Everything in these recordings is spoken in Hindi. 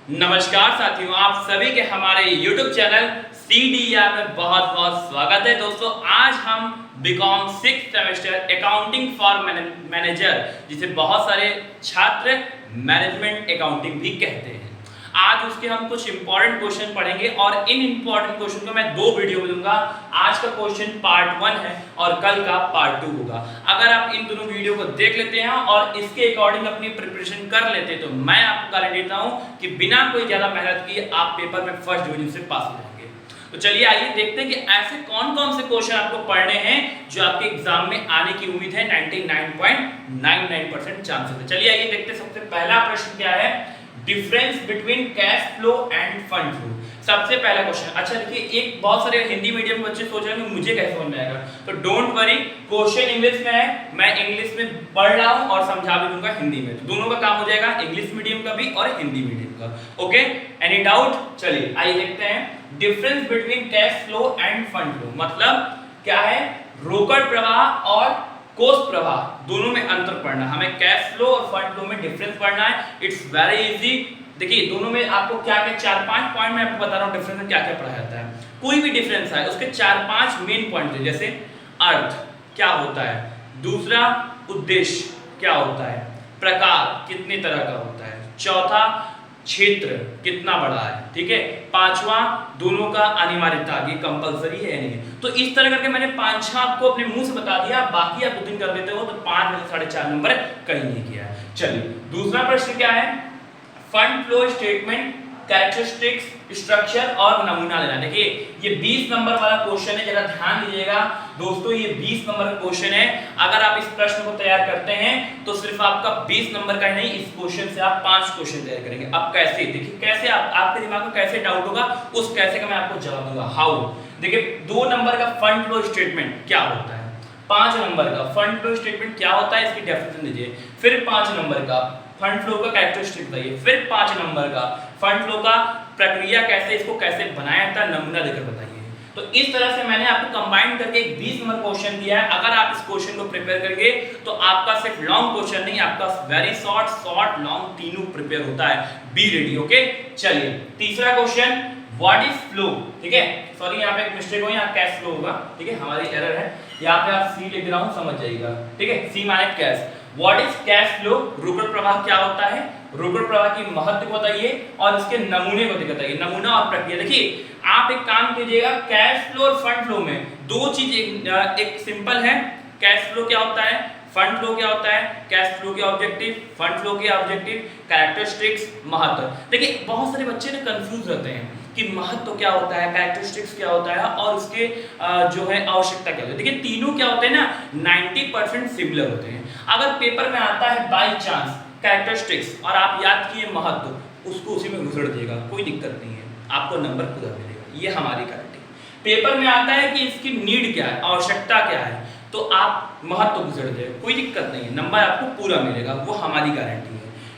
नमस्कार साथियों, आप सभी के हमारे YouTube चैनल CDR में बहुत बहुत स्वागत है। दोस्तों, आज हम BCom 6th semester accounting for manager, जिसे बहुत सारे छात्र मैनेजमेंट अकाउंटिंग भी कहते हैं, आज उसके हम कुछ इंपॉर्टेंट क्वेश्चन पढ़ेंगे और इन इंपॉर्टेंट क्वेश्चन को मैं दो वीडियो में दूंगा। आज का क्वेश्चन पार्ट 1 है और कल का पार्ट 2 होगा। अगर आप इन दोनों वीडियो को देख लेते हैं और इसके अकॉर्डिंग अपनी प्रिपरेशन कर लेते हैं तो मैं आपको गारंटी देता हूं कि बिना कोई ज्यादा मेहनत किए आप पेपर में फर्स्ट डिवीजन से पास हो जाएंगे। तो चलिए आइए देखते हैं कि ऐसे कौन कौन से क्वेश्चन आपको पढ़ने हैं जो आपके एग्जाम में आने की उम्मीद है। 99.99% चांसेस है। चलिए आइए देखते हैं। सबसे पहला प्रश्न क्या है, difference between cash flow end fund flow. सबसे पहला क्वेश्चन, अच्छा देखिए, एक बहुत सारे हिंदी मीडियम के बच्चे सोच रहे हैं मुझे कैसे समझ में आएगा, तो डोंट वरी, क्वेश्चन इंग्लिश में है, मैं इंग्लिश में पढ़ रहा हूं और समझा भी दूंगा हिंदी में, तो दोनों का काम हो जाएगा, इंग्लिश मीडियम का भी और हिंदी मीडियम का। Okay, any doubt? चलिए आइए देखते हैं। Difference between cash flow end fund flow मतलब क्या है, रोकड़ प्रवाह और कोष प्रवाह दोनों में अंतर पढ़ना। हमें कैश फ्लो और फंड फ्लो में डिफरेंस पढ़ना है। It's very easy. देखिए, दोनों में आपको क्या क्या 4-5 पॉइंट मैं आपको बता रहा हूं डिफरेंस में क्या क्या पढ़ा जाता है। कोई भी डिफरेंस है उसके 4-5 मेन पॉइंट है, जैसे अर्थ क्या होता है, दूसरा उद्देश्य क्या होता है, प्रकार कितने तरह का होता है, चौथा क्षेत्र कितना बड़ा है, ठीक है, पांचवा दोनों का अनिवार्यता, ये कंपलसरी है नहीं है। तो इस तरह करके मैंने 5-6 आपको अपने मुंह से बता दिया, बाकी आप 2-3 कर देते हो तो 5 में से 4.5 नंबर कहीं नहीं किया है। चलिए दूसरा प्रश्न क्या है, fund flow statement, characteristics, structure और नमूना लेना। देखिए ये 20 नंबर वाला क्वेश्चन है, जरा ध्यान दीजिएगा दोस्तों, ये 20 नंबर का क्वेश्चन है। अगर आप इस प्रश्न को तैयार करते हैं तो सिर्फ आपका 20 नंबर का ही नहीं, इस क्वेश्चन से आप 5 क्वेश्चन तैयार करेंगे। अब कैसे, देखिए कैसे आपके दिमाग में कैसे डाउट होगा, उस कैसे का मैं आपको जवाब दूंगा। हाउ, देखिए 2 नंबर का फंड फ्लो स्टेटमेंट क्या होता है, 5 नंबर का फंड फ्लो स्टेटमेंट क्या होता है, इसकी डेफिनेशन दीजिए, फिर 5 नंबर का फंड फ्लो का कैरेक्टरिस्टिक बताइए, फिर 5 नंबर का फंड फ्लो का प्रक्रिया कैसे, इसको कैसे बनाया जाता है, नमूना देकर बताइए। तो इस तरह से मैंने आपको कंबाइन करके एक 20 नंबर क्वेश्चन दिया है। अगर आप इस क्वेश्चन को प्रिपेयर करेंगे तो आपका सिर्फ लॉन्ग क्वेश्चन नहीं, आपका वेरी शॉर्ट लॉन्ग तीनों प्रिपेयर होता है। Be ready. ओके, चलिए तीसरा क्वेश्चन, व्हाट इज फ्लो। ठीक है, सॉरी यहाँ पे एक मिस्टेक हो, यहाँ कैश फ्लो होगा, ठीक है, हमारी एरर है, यहाँ पे आप सी लिख रहा हूँ, समझ जाइएगा, ठीक है, सी माने cash. What is cash flow, रोकड़ प्रवाह क्या होता है, रोकड़ प्रवाह की महत्व को बताइए और इसके नमूने को बताइए, नमूना और प्रक्रिया। देखिए आप एक काम कीजिएगा, कैश फ्लो और फंड फ्लो में दो चीज एक सिंपल है, कैश फ्लो क्या होता है, फंड फ्लो क्या होता है, कैश फ्लो के ऑब्जेक्टिव, फंड फ्लो के ऑब्जेक्टिव, कैरेक्टरिस्टिक्स, महत्व। देखिए बहुत सारे बच्चे ना कंफ्यूज रहते हैं कि महत्व क्या होता है, कैरेक्टरिस्टिक्स क्या होता है और उसके जो है आवश्यकता क्या होती है। देखिए तीनों क्या होते हैं ना, 90% सिमिलर होते हैं। अगर पेपर में आता है बाय चांस कैरेक्टरिस्टिक्स और आप याद किए महत्व, उसको उसी में घुसड़ दिएगा, कोई दिक्कत नहीं है, आपको नंबर पूरा मिलेगा, ये हमारी गारंटी। पेपर में आता है कि इसकी नीड क्या है, आवश्यकता क्या है, तो आप महत्व घुसड़ देगा, कोई दिक्कत नहीं है, नंबर आपको पूरा मिलेगा, वो हमारी गारंटी है।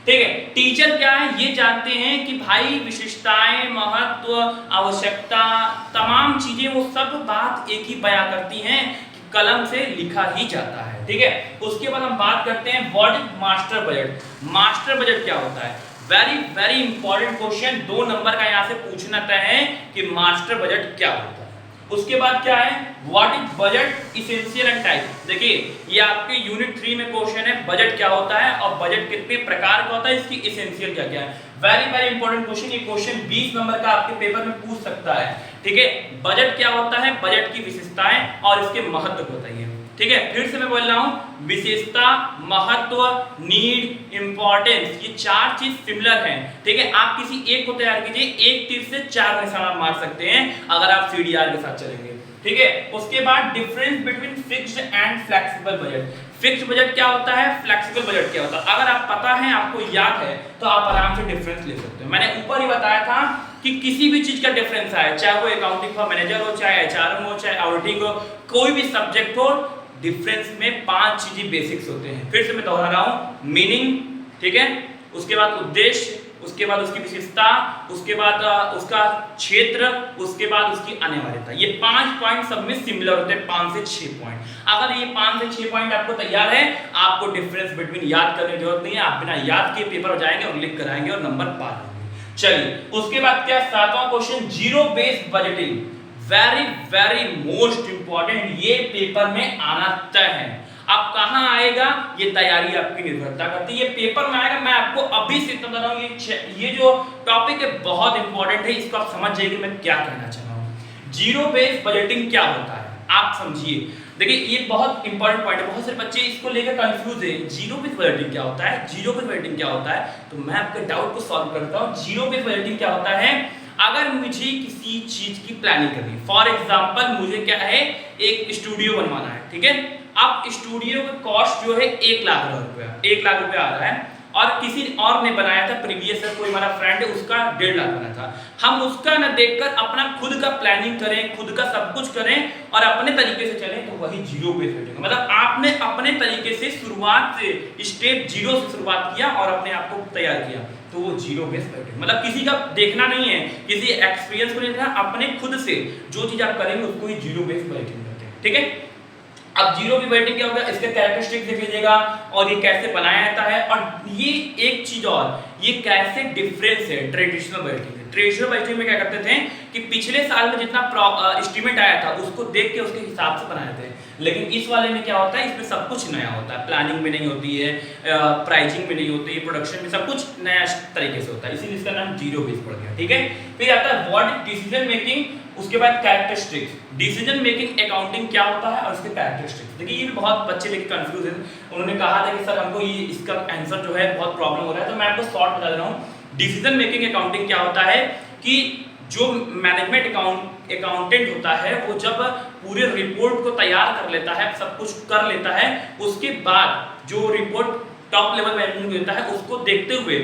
ठीक है, टीचर क्या है ये जानते हैं कि भाई विशिष्टताएं, महत्व, आवश्यकता, तमाम चीजें वो सब बात एक ही बयां करती हैं कि कलम से लिखा ही जाता है। ठीक है, उसके बाद हम बात करते हैं what is master budget. Master budget क्या होता है, very very important question, 2 number का यहाँ से पूछना तय है कि मास्टर बजट क्या होता है। उसके बाद क्या है, what is budget essential and type. देखिए ये आपके यूनिट 3 में क्वेश्चन है, बजट क्या होता है और बजट कितने प्रकार का होता है, इसकी इसेंशियल क्या क्या है। वेरी वेरी इंपॉर्टेंट क्वेश्चन, ये क्वेश्चन 20 नंबर का आपके पेपर में पूछ सकता है। ठीक है, बजट क्या होता है, बजट की विशेषताएं और इसके महत्व बताइए। ठीक है, फिर से मैं बोल रहा हूं, विशेषता, महत्व, नीड, इंपॉर्टेंस, ये 4 चीज सिमिलर हैं। ठीक है, आप किसी एक को तैयार कीजिए, एक तीर से 4 निशाना मार सकते हैं अगर आप सीडीआर के साथ चलेंगे। ठीक है, उसके बाद difference between fixed and flexible budget. Fixed budget क्या होता है, फ्लेक्सिबल बजट क्या होता है, अगर आप पता है, आपको याद है, तो आप आराम से डिफरेंस ले सकते हो। मैंने ऊपर ही बताया था कि किसी भी चीज का डिफरेंस आए, चाहे वो अकाउंटिंग फॉर मैनेजर हो, चाहे एचआरएम हो, चाहे ऑडिटिंग हो, कोई भी सब्जेक्ट हो, डिफरेंस में 5 चीजें बेसिक्स होते हैं। फिर से मैं दोहरा रहा हूं, मीनिंग, ठीक है, उसके बाद उद्देश्य, उसके बाद उसकी विशेषता, उसके बाद उसका क्षेत्र, उसके बाद उसकी अनिवार्यता। ये 5 पॉइंट सब में सिमिलर होते हैं, 5 से 6 पॉइंट। अगर ये 5 से 6 पॉइंट आपको तैयार है, आपको डिफरेंस बिटवीन याद करने की जरूरत नहीं है, आप बिना याद के पेपर हो जाएंगे और लिख कर आएंगे और नंबर पा लेंगे। चलिए उसके बाद क्या, सातवां question, zero based budgeting, very very most important, ये पेपर में आना तय है। अब कहां आएगा ये तैयारी आपकी निर्भरता करती है, ये पेपर में आएगा। मैं आपको अभी से इतना बता रहा हूं, ये जो टॉपिक है बहुत इंपॉर्टेंट है, इसको आप समझ जाइए मैं क्या कहना चाह रहा हूं। जीरो बेस्ड बजटिंग क्या होता है आप समझिए। देखिए ये बहुत इंपॉर्टेंट पॉइंट है, बहुत सारे बच्चे इसको लेकर कंफ्यूज है। जीरो बेस्ड बजटिंग क्या होता है, जीरो बेस्ड बजटिंग क्या होता है, तो मैं आपके डाउट को सॉल्व करता हूं। जीरो बेस्ड बजटिंग क्या होता है, अगर मुझे किसी चीज की प्लानिंग करनी है, फॉर एग्जांपल मुझे क्या है, एक स्टूडियो बनवाना है, ठीक है। अब स्टूडियो का कॉस्ट जो है 1 लाख रुपया, 1 लाख रुपया आ रहा है, और किसी और ने बनाया था प्रीवियस ईयर, कोई हमारा फ्रेंड है, उसका 1.5 लाख बना था। हम उसका ना देखकर अपना खुद का प्लानिंग करें, खुद का सब कुछ करें और अपने तरीके से चलें, तो वही जीरो बेस्ड बजटिंग। मतलब आपने अपने तरीके से शुरुआत से स्टेप जीरो से शुरुआत किया और अपने आप को तैयार किया, तो वो जीरो बेस्ड बजटिंग। मतलब किसी का देखना नहीं है, किसी एक्सपीरियंस को नहीं देखना, अपने खुद से जो चीज आप करेंगे उसको ही जीरो बेस्ड बजटिंग कहते हैं, ठीक है। अब जीरो बेस्ड बजटिंग क्या होगा, इसके कैरेक्टरिस्टिक्स देख लीजिएगा और ये कैसे बनाया जाता है, और ये एक चीज और, ये कैसे डिफरेंस है ट्रेडिशनल बजटिंग से। ट्रेडिशनल बजटिंग में क्या करते थे कि पिछले साल में जितना एस्टीमेट आया था उसको देख के उसके हिसाब से बनाए थे, लेकिन इस वाले में क्या होता है, इसमें सब कुछ नया होता है, प्लानिंग में नहीं होती है, प्राइसिंग में नहीं होती है, प्रोडक्शन में सब कुछ नया तरीके से होता है, इसीलिए इसका नाम जीरो बेस्ड पड़ गया, ठीक है। फिर आता है व्हाट डिसीजन मेकिंग, उसके बाद कैरेक्टरिस्टिक्स। डिसीजन मेकिंग अकाउंटिंग क्या होता है और उसके कैरेक्टरिस्टिक्स। देखिए ये भी बहुत बच्चे लेके कंफ्यूज है, उन्होंने कहा था कि सर हमको ये इसका आंसर जो है बहुत प्रॉब्लम हो रहा है, तो मैं आपको शॉर्ट बता दे रहा हूँ। डिसीजन मेकिंग अकाउंटिंग क्या होता है कि जो मैनेजमेंट अकाउंटेंट होता है वो जब पूरे रिपोर्ट को तैयार कर लेता है, सब कुछ कर लेता है, उसके बाद जो रिपोर्ट टॉप लेवल मैनेजमेंट देता है उसको देखते हुए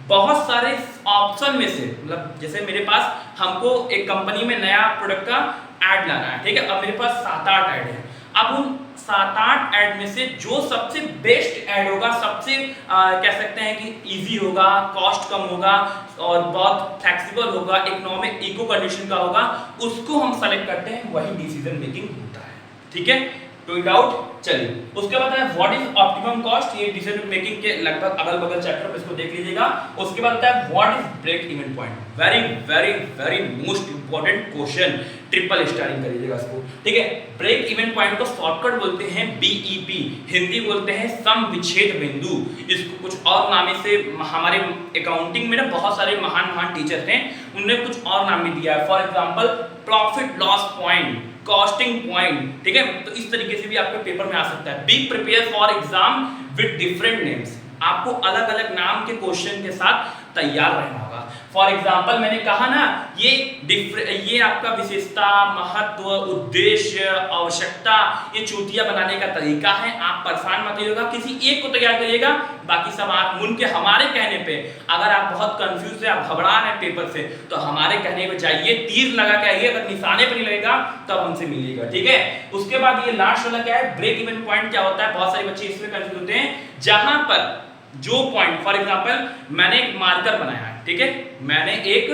बहुत सारे ऑप्शन में से, मतलब जैसे मेरे पास हमको एक कंपनी में नया प्रोडक्ट का ऐड लाना है, ठीक है। अब मेरे पास 7-8 ऐड है, अब उन 7-8 ऐड में से जो सबसे बेस्ट ऐड होगा, सबसे कह सकते हैं कि इजी होगा, कॉस्ट कम होगा और बहुत फ्लेक्सिबल होगा, इकोनॉमिक इको कंडीशन का होगा, उसको हम सेलेक्ट करते हैं, वही डिसीजन मेकिंग होता है, ठीक है। कोई डाउट? चलिए उसके बाद है व्हाट इज ऑप्टिमम कॉस्ट, ये डिसीजन मेकिंग के लगभग अगल बगल चैप्टर में इसको देख लीजिएगा। उसके बाद है what is break even point, very very very most important question, triple starring करिएगा इसको, ठीक है। ब्रेक इवन पॉइंट को शॉर्टकट बोलते हैं बीईपी, हिंदी बोलते हैं सम विच्छेद बिंदु। इसको कुछ और नाम से हमारे अकाउंटिंग में ना बहुत सारे महान महान टीचर थे, उन्होंने कुछ और नाम भी दिया है, for example profit loss point, costing point, ठीक है। तो इस तरीके से भी आपके पेपर में आ सकता है। Be prepare for exam with different names, आपको अलग अलग नाम के क्वेश्चन के साथ तैयार रहना होगा। फॉर एग्जांपल मैंने कहा ना, ये आपका विशेषता, महत्व, उद्देश्य, आवश्यकता, ये चूतिया बनाने का तरीका है। आप परेशान मत होइएगा, किसी एक को तैयार करिएगा, बाकी सब आप मुन के हमारे कहने पे, अगर आप बहुत कंफ्यूज है, आप घबरा रहे हैं पेपर से, तो हमारे कहने पे जाइए, तीर लगा के आइए, अगर निशाने पर नहीं लगेगा तब हमसे मिलिएगा, ठीक है। उसके बाद ये लास्ट वाला क्या है, ब्रेक इवन पॉइंट क्या होता है, बहुत सारे बच्चे इसमें कंफ्यूज होते हैं, जहां पर जो पॉइंट, फॉर एग्जांपल मैंने एक मार्कर बनाया है, ठीक है, मैंने एक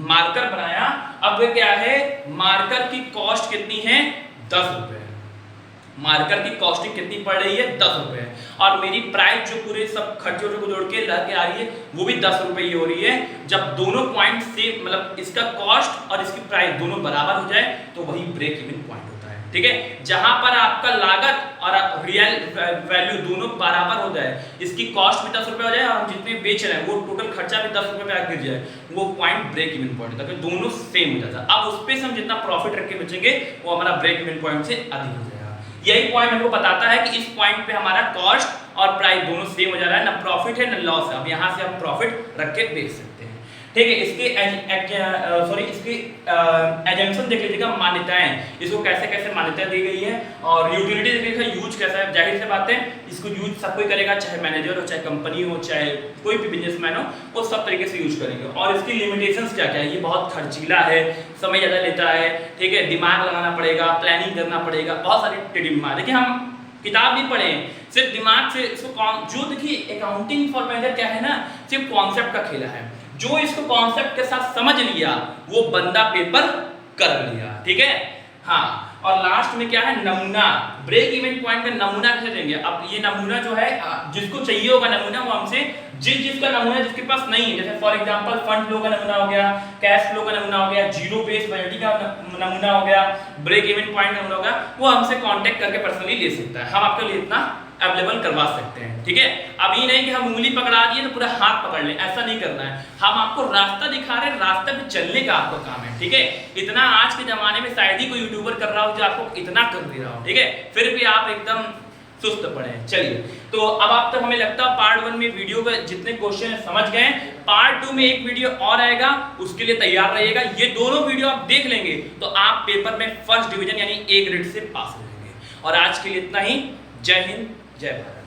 मार्कर बनाया, अब क्या है, मार्कर की कॉस्ट कितनी है, 10 रुपए, मार्कर की कॉस्टिंग कितनी पड़ रही है, 10 रुपए, और मेरी प्राइस जो पूरे सब खर्चों को जोड़ के लग आ रही है वो भी 10 रुपए ही हो रही है। जब दोनों पॉइंट से, मतलब इसका कॉस्ट और इसकी प्राइस दोनों बराबर हो जाए तो वही ब्रेक इवन पॉइंट होता है, ठीक है। जहां पर आपका लागत और रियल वैल्यू दोनों बराबर हो जाए, इसकी कॉस्ट भी 10 रुपए हो जाए और हम जितने बेच रहे हैं वो टोटल खर्चा भी 10 रुपए पे आ गिर जाए, वो पॉइंट ब्रेक इवन पॉइंट होता है, दोनों सेम हो जाता है। अब उस पे से हम जितना प्रॉफिट रख के बेचेंगे वो हमारा ब्रेक इवन पॉइंट से अधिक हो जाएगा। यही पॉइंट हमको बताता है कि इस पॉइंट पे हमारा कॉस्ट और प्राइस दोनों सेम हो जा रहा है, ना प्रॉफिट है ना लॉस है। अब यहाँ से हम प्रॉफिट रख के बेच सकते हैं, ठीक है। इसके इसकी एजम्पशन देख लीजिएगा, मान्यताएं, इसको कैसे कैसे मान्यता दी गई है, और यूटिलिटी देख लीजिएगा, यूज कैसा है। जाहिर सी बात है इसको यूज सब कोई करेगा, चाहे मैनेजर हो, चाहे कंपनी हो, चाहे कोई भी बिजनेसमैन हो, वो सब तरीके से यूज करेंगे। और इसकी लिमिटेशंस क्या क्या है, ये बहुत खर्चीला है, समय ज़्यादा लेता है, ठीक है, दिमाग लगाना पड़ेगा, प्लानिंग करना पड़ेगा, बहुत सारी डिमांड। देखिए हम किताब नहीं पढ़े, सिर्फ दिमाग से इसको, जो देखिए अकाउंटिंग फॉर मैनेजर क्या है ना, सिर्फ कॉन्सेप्ट का खेला है। जो इसको कॉन्सेप्ट के साथ समझ लिया वो बंदा पेपर कर लिया, ठीक है। हाँ, और लास्ट में क्या है, नमूना, ब्रेक इवन पॉइंट का नमूना कैसे देंगे। अब ये नमूना जो है, जिसको चाहिए होगा नमूना वो हमसे जिस जिसका नमूना जिसके पास नहीं है, जैसे फॉर एग्जांपल फंड फ्लो का नमूना हो गया, कैश फ्लो का नमूना हो गया, जीरो बेस बजटिंग का नमूना हो गया, ब्रेक इवन पॉइंट का नमूना हो गया, वो हमसे कांटेक्ट करके पर्सनली ले सकता है, हम आपके लिए इतना अवेलेबल करवा सकते हैं। ठीक है, अब ये नहीं कि हम उंगली पकड़ा दिए तो पूरा हाथ पकड़ लें, ऐसा नहीं करना है, हम आपको रास्ता दिखा रहे हैं, रास्ते पे चलने का आपका काम है। ठीक है, इतना आज के जमाने में शायद ही कोई यूट्यूबर कर रहा हो जो आपको इतना कर दे रहा हो। ठीक है, फिर भी आप एकदम सुस्त पड़े हैं। चलिए, तो अब आप तक हमें लगता है पार्ट 1 में वीडियो के जितने क्वेश्चन है समझ गए। पार्ट 2 में एक वीडियो और आएगा, उसके लिए तैयार रहिएगा। ये दोनों वीडियो आप देख लेंगे तो आप पेपर में फर्स्ट डिवीजन यानी A ग्रेड से पास हो जाएंगे। और आज के लिए इतना ही। जय हिंद, जय भारत।